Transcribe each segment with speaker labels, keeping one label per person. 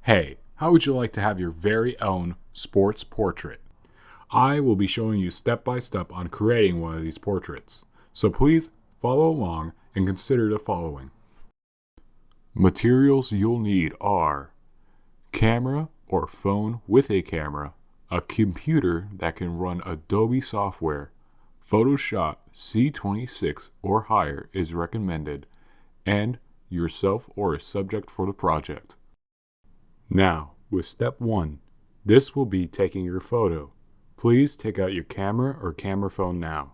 Speaker 1: Hey, how would you like to have your very own sports portrait? I will be showing you step by step on creating one of these portraits, so please follow along and consider the following. Materials you'll need are camera or phone with a camera, a computer that can run Adobe software, Photoshop C26 or higher is recommended, and yourself or a subject for the project. Now, with step 1, this will be taking your photo. Please take out your camera or camera phone now.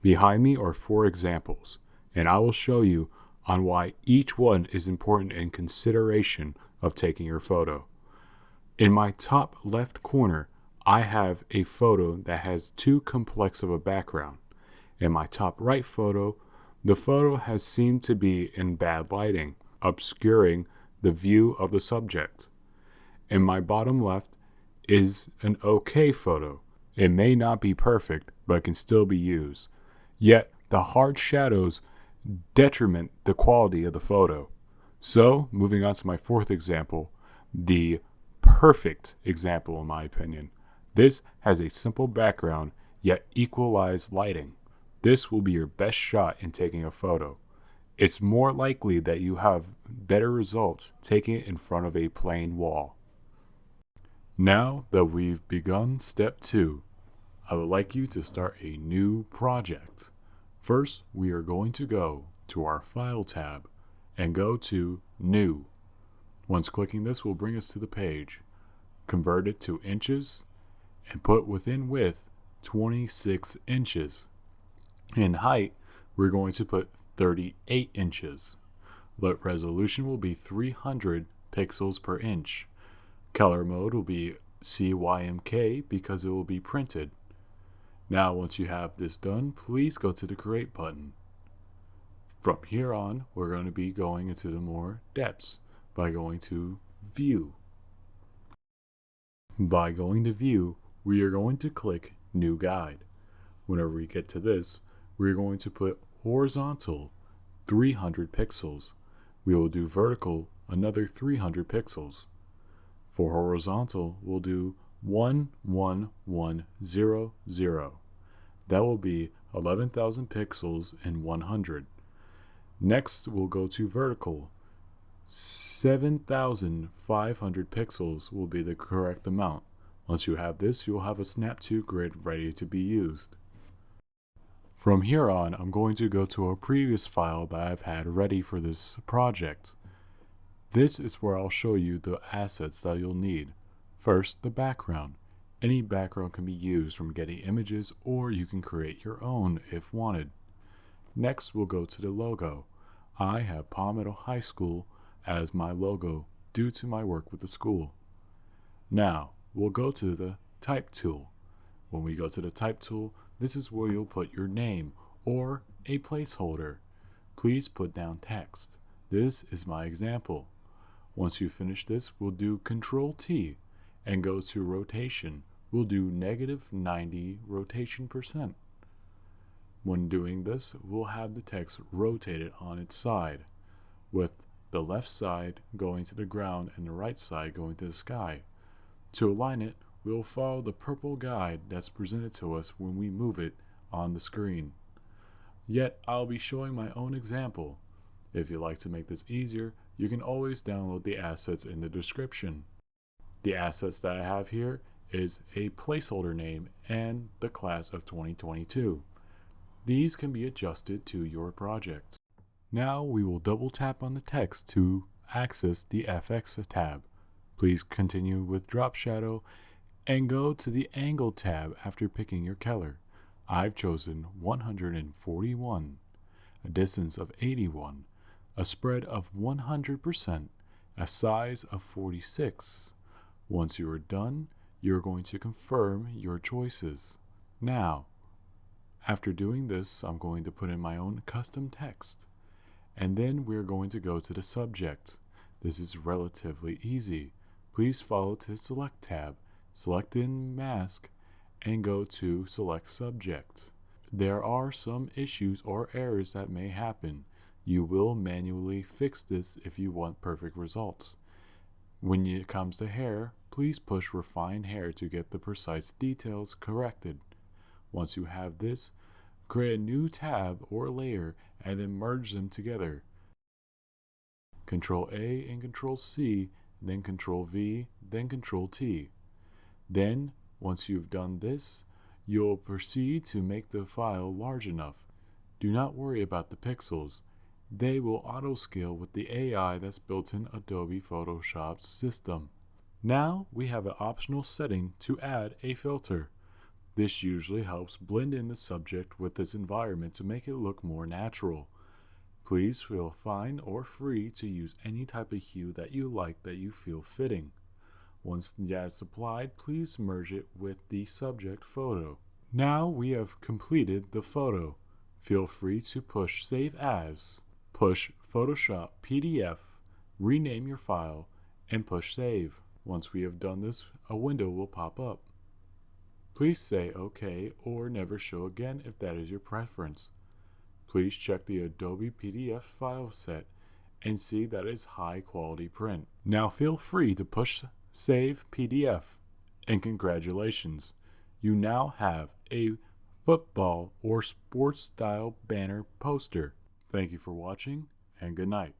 Speaker 1: Behind me are 4 examples, and I will show you on why each one is important in consideration of taking your photo. In my top left corner, I have a photo that has too complex of a background. In my top right photo, the photo has seemed to be in bad lighting, obscuring the view of the subject. In my bottom left is an okay photo. It may not be perfect, but can still be used. Yet, the hard shadows detriment the quality of the photo. So, moving on to my 4th example, the perfect example in my opinion. This has a simple background, yet equalized lighting. This will be your best shot in taking a photo. It's more likely that you have better results taking it in front of a plain wall. Now that we've begun step 2, I would like you to start a new project. First, we are going to go to our File tab and go to New. Once clicking this will bring us to the page. Convert it to inches and put within width 26 inches. In height, we're going to put 38 inches. Let resolution will be 300 pixels per inch. Color mode will be CYMK because it will be printed. Now once you have this done, please go to the Create button. From here on, we're going to be going into the more depths by going to View. By going to View, we are going to click New Guide. Whenever we get to this, we're going to put horizontal 300 pixels. We will do vertical another 300 pixels. For horizontal, we'll do 11100. That will be 11,000 pixels in 100. Next, we'll go to vertical. 7,500 pixels will be the correct amount. Once you have this, you'll have a Snap to grid ready to be used. From here on, I'm going to go to a previous file that I've had ready for this project. This is where I'll show you the assets that you'll need. First, the background. Any background can be used from Getty Images, or you can create your own if wanted. Next, we'll go to the logo. I have Palmetto High School as my logo due to my work with the school. Now, we'll go to the Type tool. When we go to the Type tool, this is where you'll put your name or a placeholder. Please put down text. This is my example. Once you finish this, we'll do Control T and go to rotation. We'll do -90 rotation %. When doing this, we'll have the text rotated on its side, with the left side going to the ground and the right side going to the sky. To align it, we'll follow the purple guide that's presented to us when we move it on the screen. Yet, I'll be showing my own example. If you'd like to make this easier, you can always download the assets in the description. The assets that I have here is a placeholder name and the class of 2022. These can be adjusted to your project. Now we will double tap on the text to access the FX tab. Please continue with drop shadow and go to the angle tab after picking your color. I've chosen 141, a distance of 81, a spread of 100%, a size of 46. Once you are done, you're going to confirm your choices. Now, after doing this, I'm going to put in my own custom text. And then we're going to go to the subject. This is relatively easy. Please follow to Select tab, select in Mask, and go to Select Subject. There are some issues or errors that may happen. You will manually fix this if you want perfect results. When it comes to hair, please push Refine Hair to get the precise details corrected. Once you have this, create a new tab or layer and then merge them together. Control A and Control C, then Control V, then Control T. Then, once you've done this, you'll proceed to make the file large enough. Do not worry about the pixels. They will auto-scale with the AI that's built in Adobe Photoshop's system. Now we have an optional setting to add a filter. This usually helps blend in the subject with its environment to make it look more natural. Please feel fine or free to use any type of hue that you like that you feel fitting. Once that's applied, please merge it with the subject photo. Now we have completed the photo. Feel free to push Save As, push Photoshop PDF, rename your file, and push Save. Once we have done this, a window will pop up. Please say OK or never show again if that is your preference. Please check the Adobe PDF file set and see that it's high quality print. Now feel free to push Save PDF. And congratulations, you now have a football or sports style banner poster. Thank you for watching and good night.